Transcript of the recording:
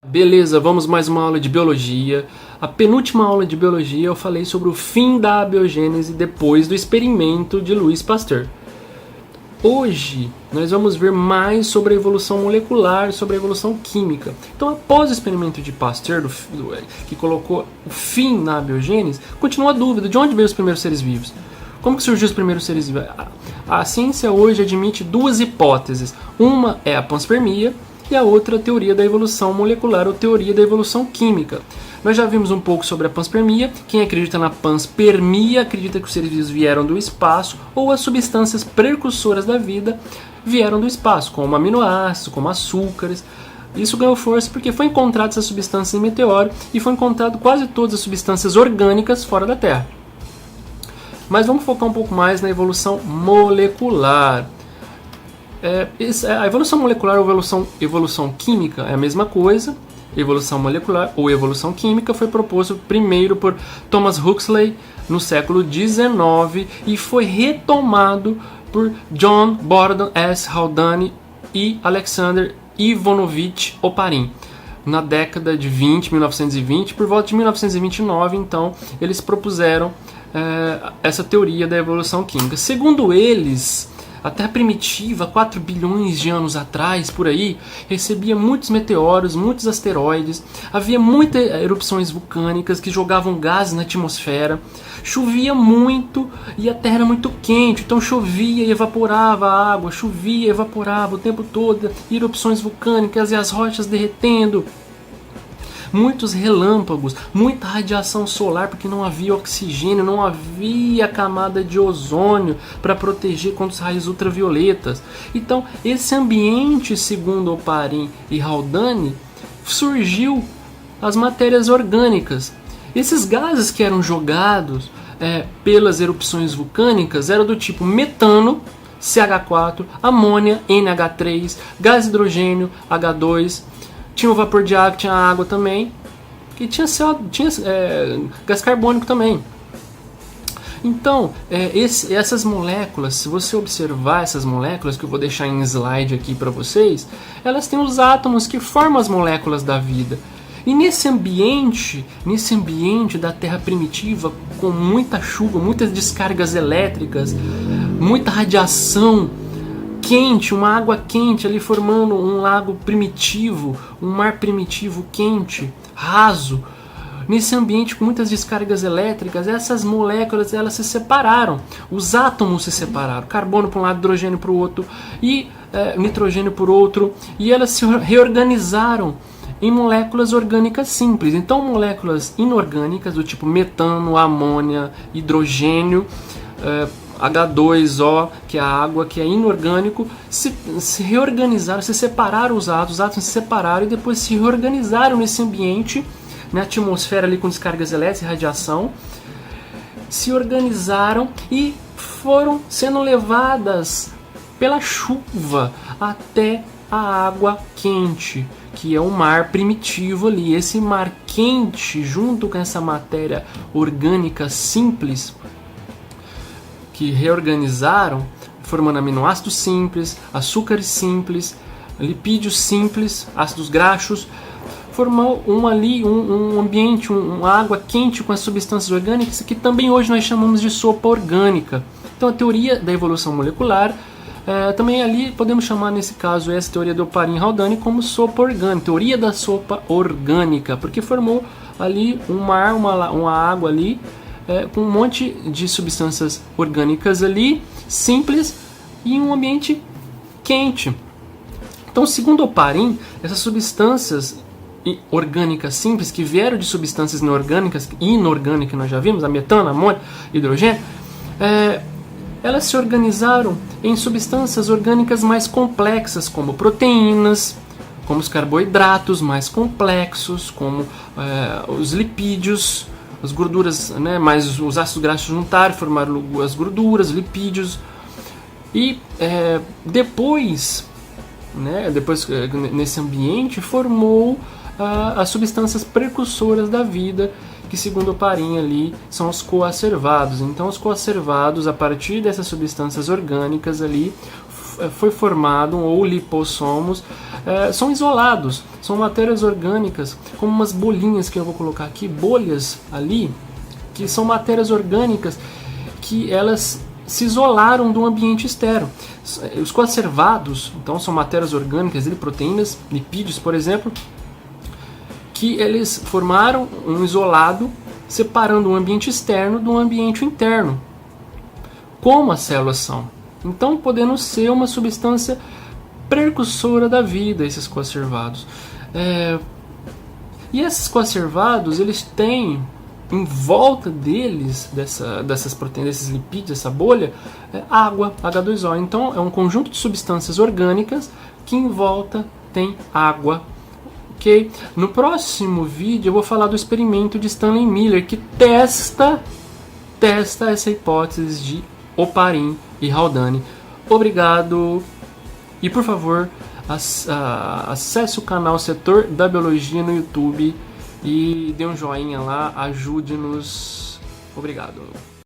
Beleza, vamos mais uma aula de biologia. A penúltima aula de biologia eu falei sobre o fim da abiogênese depois do experimento de Louis Pasteur. Hoje nós vamos ver mais sobre a evolução molecular, sobre a evolução química. Então, após o experimento de Pasteur, que colocou o fim na abiogênese, continua a dúvida de onde veio os primeiros seres vivos. Como que surgiu os primeiros seres vivos? A ciência hoje admite duas hipóteses. Uma é a panspermia e a outra a teoria da evolução molecular ou teoria da evolução química. Nós já vimos um pouco sobre a panspermia. Quem acredita na panspermia acredita que os seres vivos vieram do espaço ou as substâncias precursoras da vida vieram do espaço, como aminoácidos, como açúcares. Isso ganhou força porque foi encontrado essas substâncias em meteoro e foi encontrado quase todas as substâncias orgânicas fora da Terra. Mas vamos focar um pouco mais na evolução molecular. A evolução molecular ou evolução química é a mesma coisa. Evolução molecular ou evolução química foi proposto primeiro por Thomas Huxley no século XIX e foi retomado por John Borden S. Haldane e Alexander Ivanovich Oparin na década de 1920, por volta de 1929, então eles propuseram essa teoria da evolução química. Segundo eles, a Terra primitiva, 4 bilhões de anos atrás, por aí, recebia muitos meteoros, muitos asteroides, havia muitas erupções vulcânicas que jogavam gases na atmosfera, chovia muito e a Terra era muito quente, então chovia e evaporava a água, chovia e evaporava o tempo todo, erupções vulcânicas e as rochas derretendo. Muitos relâmpagos, muita radiação solar, porque não havia oxigênio, não havia camada de ozônio para proteger contra os raios ultravioletas. Então, esse ambiente, segundo Oparin e Haldane, surgiu as matérias orgânicas. Esses gases que eram jogados pelas erupções vulcânicas eram do tipo metano, CH4, amônia, NH3, gás hidrogênio, H2, tinha o vapor de água, tinha a água também, e tinha gás carbônico também. Então, essas moléculas, se você observar essas moléculas, que eu vou deixar em slide aqui para vocês, elas têm os átomos que formam as moléculas da vida. E nesse ambiente da Terra primitiva, com muita chuva, muitas descargas elétricas, muita radiação quente, uma água quente ali formando um lago primitivo, um mar primitivo quente, raso. Nesse ambiente com muitas descargas elétricas, essas moléculas elas se separaram, os átomos se separaram, carbono para um lado, hidrogênio para o outro e nitrogênio para o outro, e elas se reorganizaram em moléculas orgânicas simples. Então, moléculas inorgânicas do tipo metano, amônia, hidrogênio, H2O, que é a água, que é inorgânico, se reorganizaram, se separaram os átomos se separaram e depois se reorganizaram nesse ambiente, na atmosfera ali com descargas elétricas e radiação, se organizaram e foram sendo levadas pela chuva até a água quente, que é o mar primitivo ali. Esse mar quente, junto com essa matéria orgânica simples, que reorganizaram, formando aminoácidos simples, açúcares simples, lipídios simples, ácidos graxos, formou um ambiente, uma água quente com as substâncias orgânicas, que também hoje nós chamamos de sopa orgânica. Então, a teoria da evolução molecular, também ali podemos chamar, nesse caso, essa teoria do Oparin e Haldane como sopa orgânica, teoria da sopa orgânica, porque formou ali um mar, uma água ali, com um monte de substâncias orgânicas ali, simples, e um ambiente quente. Então, segundo Oparin, essas substâncias orgânicas simples, que vieram de substâncias inorgânicas, nós já vimos, a metano, amônia, hidrogênio, elas se organizaram em substâncias orgânicas mais complexas, como proteínas, como os carboidratos mais complexos, como os lipídios, as gorduras, né, mais os ácidos graxos juntaram, formaram as gorduras, lipídios. E depois nesse ambiente, formou as substâncias precursoras da vida, que segundo o Oparin ali são os coacervados. Então, os coacervados, a partir dessas substâncias orgânicas ali, foi formado, ou lipossomos, são isolados, são matérias orgânicas, como umas bolinhas que eu vou colocar aqui, bolhas ali, que são matérias orgânicas que elas se isolaram do ambiente externo. Os coacervados, então, são matérias orgânicas, proteínas, lipídios, por exemplo, que eles formaram um isolado separando o ambiente externo do ambiente interno, como as células são. Então, podendo ser uma substância precursora da vida, esses coacervados. E esses coacervados, eles têm em volta deles, dessas proteínas, desses lipídios, essa bolha, água, H2O. Então, é um conjunto de substâncias orgânicas que em volta tem água. Okay? No próximo vídeo eu vou falar do experimento de Stanley Miller, que testa essa hipótese de Oparin e Haldane. Obrigado. E por favor, acesse o canal Setor da Biologia no YouTube e dê um joinha lá, ajude-nos. Obrigado.